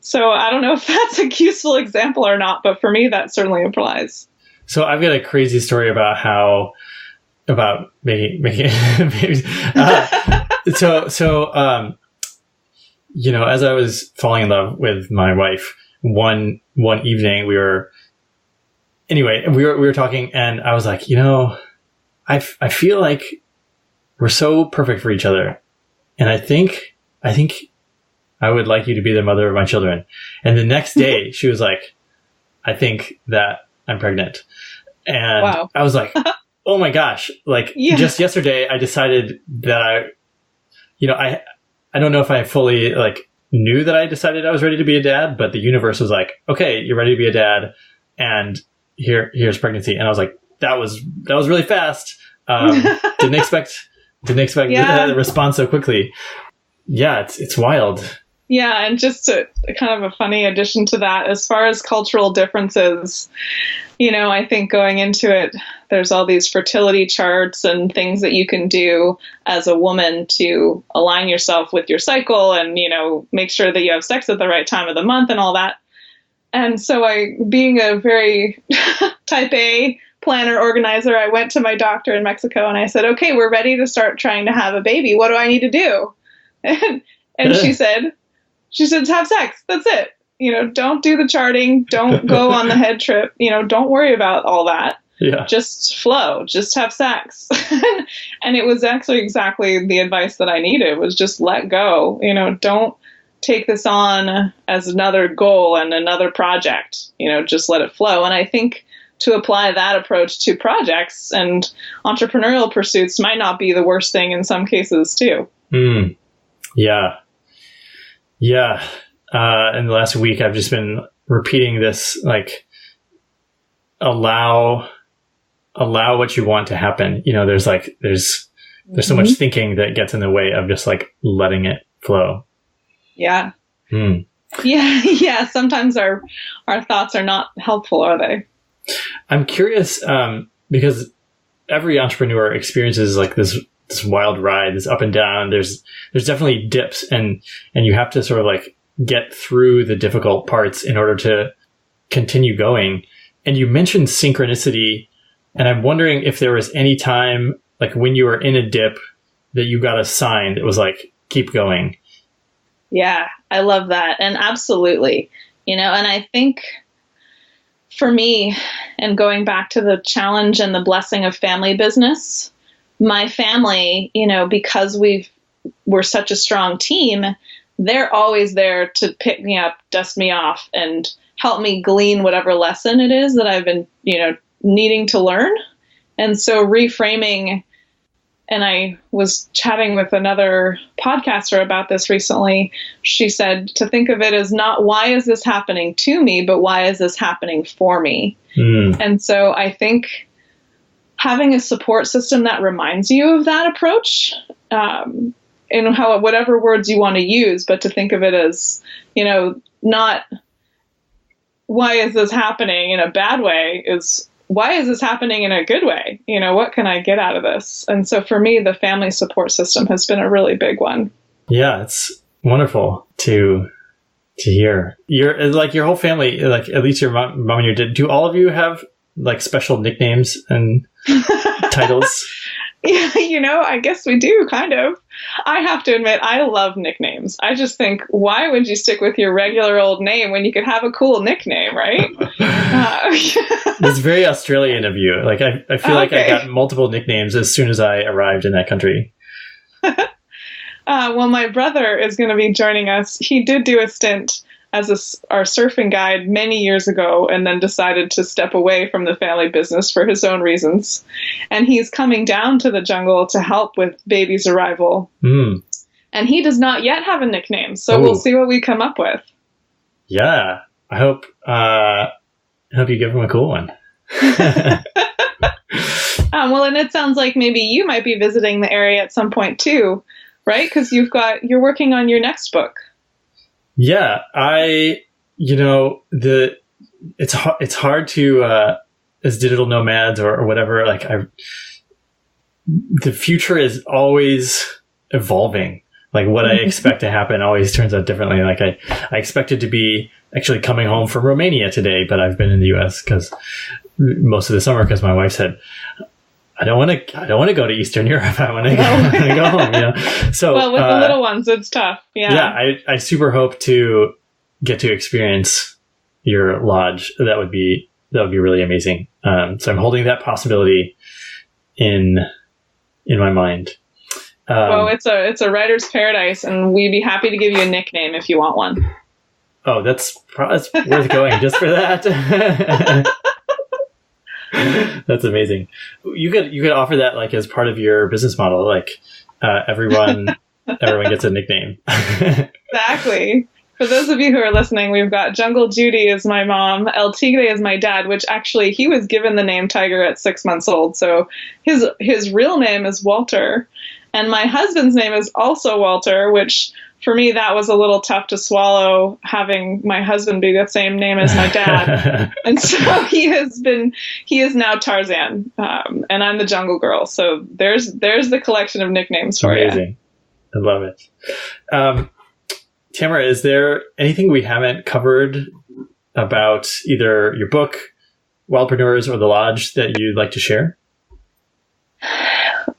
So I don't know if that's a useful example or not, but for me, that certainly applies.
So I've got a crazy story about making babies. As I was falling in love with my wife, one evening we were talking, and I was like, I feel like we're so perfect for each other, and I think I would like you to be the mother of my children. And the next day she was like, I think that I'm pregnant. And wow. I was like, oh my gosh. Just yesterday I decided that I don't know if I fully knew that I decided I was ready to be a dad, but the universe was like, okay, you're ready to be a dad, and here's pregnancy. And I was like, that was really fast. Didn't expect the response so quickly. Yeah, it's wild.
Yeah, and just to kind of a funny addition to that, as far as cultural differences, I think going into it, there's all these fertility charts and things that you can do as a woman to align yourself with your cycle and, make sure that you have sex at the right time of the month and all that. And so being a very type A planner organizer, I went to my doctor in Mexico and I said, okay, we're ready to start trying to have a baby. What do I need to do? And she said, have sex. That's it. Don't do the charting. Don't go on the head trip. Don't worry about all that. Yeah. Just flow. Just have sex. And it was actually exactly the advice that I needed, was just let go. Don't take this on as another goal and another project. Just let it flow. And I think to apply that approach to projects and entrepreneurial pursuits might not be the worst thing in some cases too.
Yeah. Yeah. In the last week, I've just been repeating this, allow what you want to happen. There's so much thinking that gets in the way of just letting it flow. Yeah. Yeah. Sometimes our thoughts are not helpful, are they? I'm curious, because every entrepreneur experiences this wild ride, this up and down. There's definitely dips, and you have to sort of get through the difficult parts in order to continue going. And you mentioned synchronicity, and I'm wondering if there was any time, like when you were in a dip, that you got a sign that was like, keep going.
Yeah, I love that. And absolutely, and I think for me, and going back to the challenge and the blessing of family business, my family, because we're such a strong team, they're always there to pick me up, dust me off, and help me glean whatever lesson it is that I've been, needing to learn. And so reframing, and I was chatting with another podcaster about this recently. She said to think of it as not why is this happening to me, but why is this happening for me? And so I think having a support system that reminds you of that approach, in whatever words you want to use, but to think of it as, not why is this happening in a bad way, is why is this happening in a good way? What can I get out of this? And so for me, the family support system has been a really big one.
Yeah, it's wonderful to hear. Your whole family, like at least your mom and your dad, do all of you have like special nicknames and titles?
Yeah, I guess we do, kind of. I have to admit, I love nicknames. I just think, why would you stick with your regular old name when you could have a cool nickname, right?
It's very Australian of you. Like, I feel like I got multiple nicknames as soon as I arrived in that country.
Well, my brother is going to be joining us. He did do a stint as our surfing guide many years ago, and then decided to step away from the family business for his own reasons. And he's coming down to the jungle to help with baby's arrival. And he does not yet have a nickname, so we'll see what we come up with. Yeah,
I hope you give him a cool one.
Well, and it sounds like maybe you might be visiting the area at some point too, right? Because you're working on your next book.
Yeah, it's hard to, as digital nomads or whatever, like the future is always evolving. Like what I expect to happen always turns out differently. Like I expected to be actually coming home from Romania today, but I've been in the US most of the summer because my wife said, I don't want to go to Eastern Europe. I want to go home. So,
well, with the little ones, it's tough. Yeah.
Yeah. I super hope to get to experience your lodge. That would be really amazing. So I'm holding that possibility in my mind.
Well, it's a writer's paradise, and we'd be happy to give you a nickname if you want one.
Oh, that's worth going just for that. That's amazing. You could offer that like as part of your business model, like everyone gets a nickname.
Exactly. For those of you who are listening, we've got Jungle Judy is my mom, El Tigre is my dad, which actually he was given the name Tigre at 6 months old. So his real name is Walter. And my husband's name is also Walter, which for me, that was a little tough to swallow, having my husband be the same name as my dad. And so he is now Tarzan, and I'm the Jungle Girl. So there's the collection of nicknames for you.
Amazing. I love it. Tamara, is there anything we haven't covered about either your book, Wildpreneurs, or the Lodge that you'd like to share?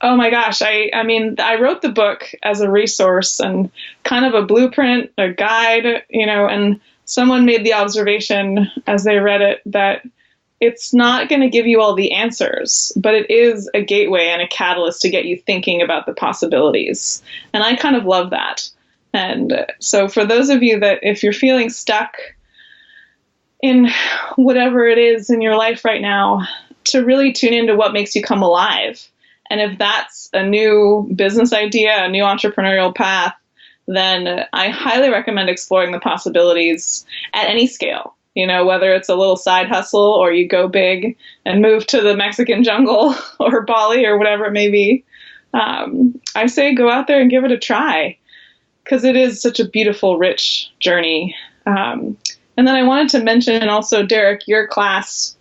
Oh my gosh. I mean, I wrote the book as a resource and kind of a blueprint, a guide, and someone made the observation as they read it that it's not going to give you all the answers, but it is a gateway and a catalyst to get you thinking about the possibilities. And I kind of love that. And so for those of you that if you're feeling stuck in whatever it is in your life right now, to really tune into what makes you come alive. And if that's a new business idea, a new entrepreneurial path, then I highly recommend exploring the possibilities at any scale. Whether it's a little side hustle or you go big and move to the Mexican jungle or Bali or whatever it may be. I say go out there and give it a try because it is such a beautiful, rich journey. And then I wanted to mention also, Derek, your class,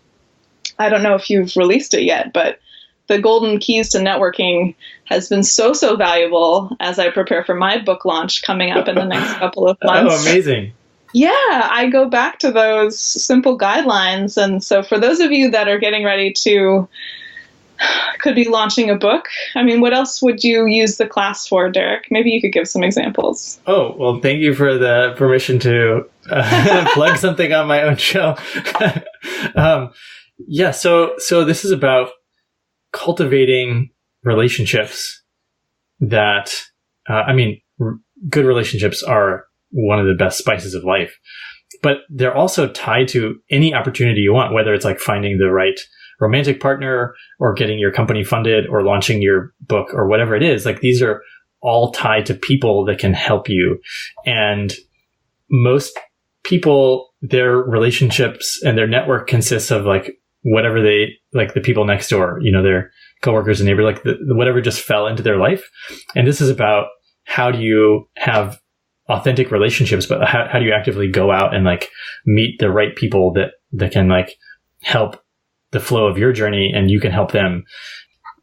I don't know if you've released it yet, but the golden keys to networking has been so valuable as I prepare for my book launch coming up in the next couple of months.
Oh, amazing.
Yeah, I go back to those simple guidelines. And so for those of you that are getting ready to, could be launching a book, I mean, what else would you use the class for, Derek? Maybe you could give some examples.
Oh, well, thank you for the permission to plug something on my own show. Yeah, so this is about cultivating relationships that, good relationships are one of the best spices of life, but they're also tied to any opportunity you want, whether it's like finding the right romantic partner or getting your company funded or launching your book or whatever it is. Like, these are all tied to people that can help you. And most people, their relationships and their network consists of like whatever they, like the people next door, their coworkers and neighbors, like whatever just fell into their life. And this is about how do you have authentic relationships, but how do you actively go out and like meet the right people that can like help the flow of your journey and you can help them.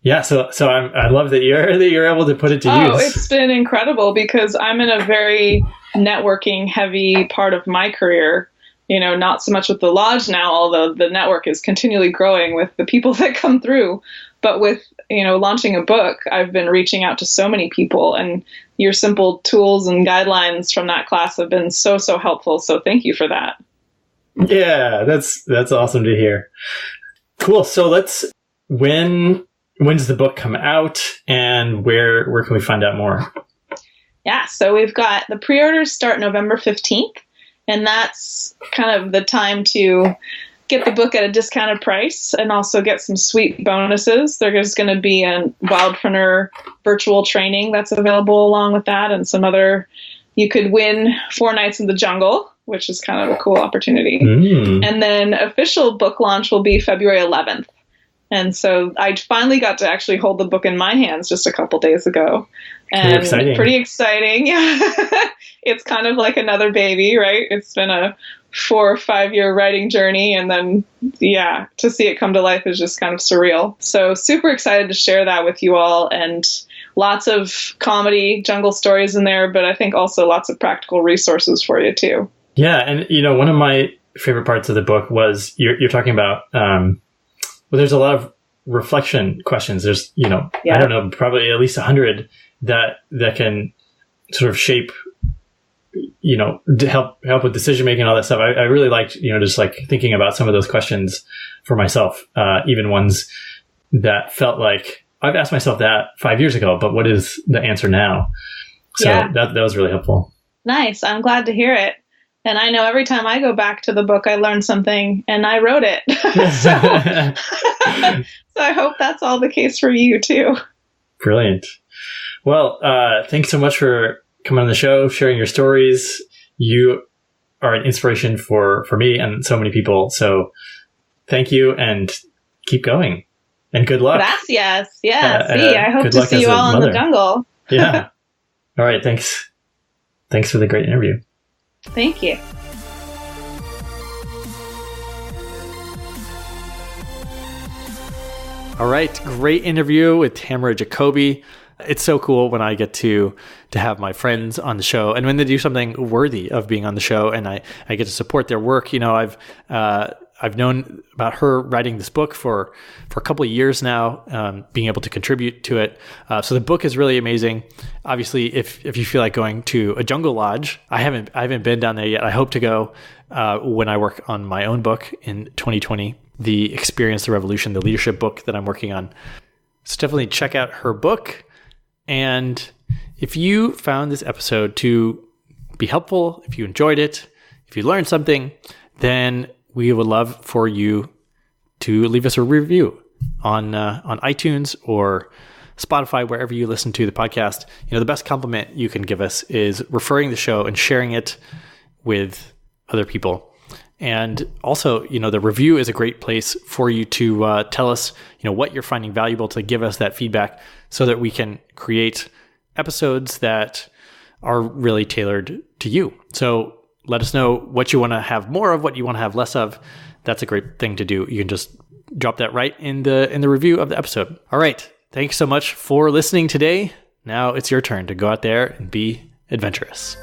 Yeah. So I love that you're able to put it to use.
Oh, it's been incredible because I'm in a very networking heavy part of my career. Not so much with the lodge now, although the network is continually growing with the people that come through. But with, launching a book, I've been reaching out to so many people, and your simple tools and guidelines from that class have been so helpful. So thank you for that.
Yeah, that's awesome to hear. Cool. So when does the book come out and where can we find out more?
Yeah. So we've got the pre-orders start November 15th. And that's kind of the time to get the book at a discounted price and also get some sweet bonuses. There's going to be a Wildpreneur virtual training that's available along with that, and some other, you could win 4 nights in the jungle, which is kind of a cool opportunity. And then official book launch will be February 11th. And so I finally got to actually hold the book in my hands just a couple days ago. And pretty exciting. Yeah. It's kind of like another baby, right? It's been a 4 or 5 year writing journey. And then, yeah, to see it come to life is just kind of surreal. So super excited to share that with you all, and lots of comedy, jungle stories in there, but I think also lots of practical resources for you too.
Yeah. And, one of my favorite parts of the book was you're talking about, well, there's a lot of reflection questions. There's, I don't know, probably at least 100 that can sort of shape, to help with decision making and all that stuff. I really liked, just like thinking about some of those questions for myself, even ones that felt like I've asked myself that 5 years ago, but what is the answer now? So that was really helpful. Nice.
I'm glad to hear it. And I know every time I go back to the book, I learn something, and I wrote it. So I hope that's all the case for you too.
Brilliant. Well, thanks so much for coming on the show, sharing your stories. You are an inspiration for me and so many people. So thank you, and keep going, and good luck.
Gracias. Yeah. I hope to see you all in the jungle.
Yeah. All right. Thanks. Thanks for the great interview.
Thank you.
All right. Great interview with Tamara Jacobi. It's so cool when I get to have my friends on the show, and when they do something worthy of being on the show, and I get to support their work. I've known about her writing this book for a couple of years now, being able to contribute to it. So the book is really amazing. Obviously, if you feel like going to a jungle lodge, I haven't been down there yet. I hope to go when I work on my own book in 2020, the Experience the Revolution, the leadership book that I'm working on. So definitely check out her book. And if you found this episode to be helpful, if you enjoyed it, if you learned something, then we would love for you to leave us a review on iTunes or Spotify, wherever you listen to the podcast. The best compliment you can give us is referring the show and sharing it with other people. And also, the review is a great place for you to tell us, what you're finding valuable, to give us that feedback so that we can create episodes that are really tailored to you. So let us know what you want to have more of, what you want to have less of. That's a great thing to do. You can just drop that right in the review of the episode. All right. Thanks so much for listening today. Now it's your turn to go out there and be adventurous.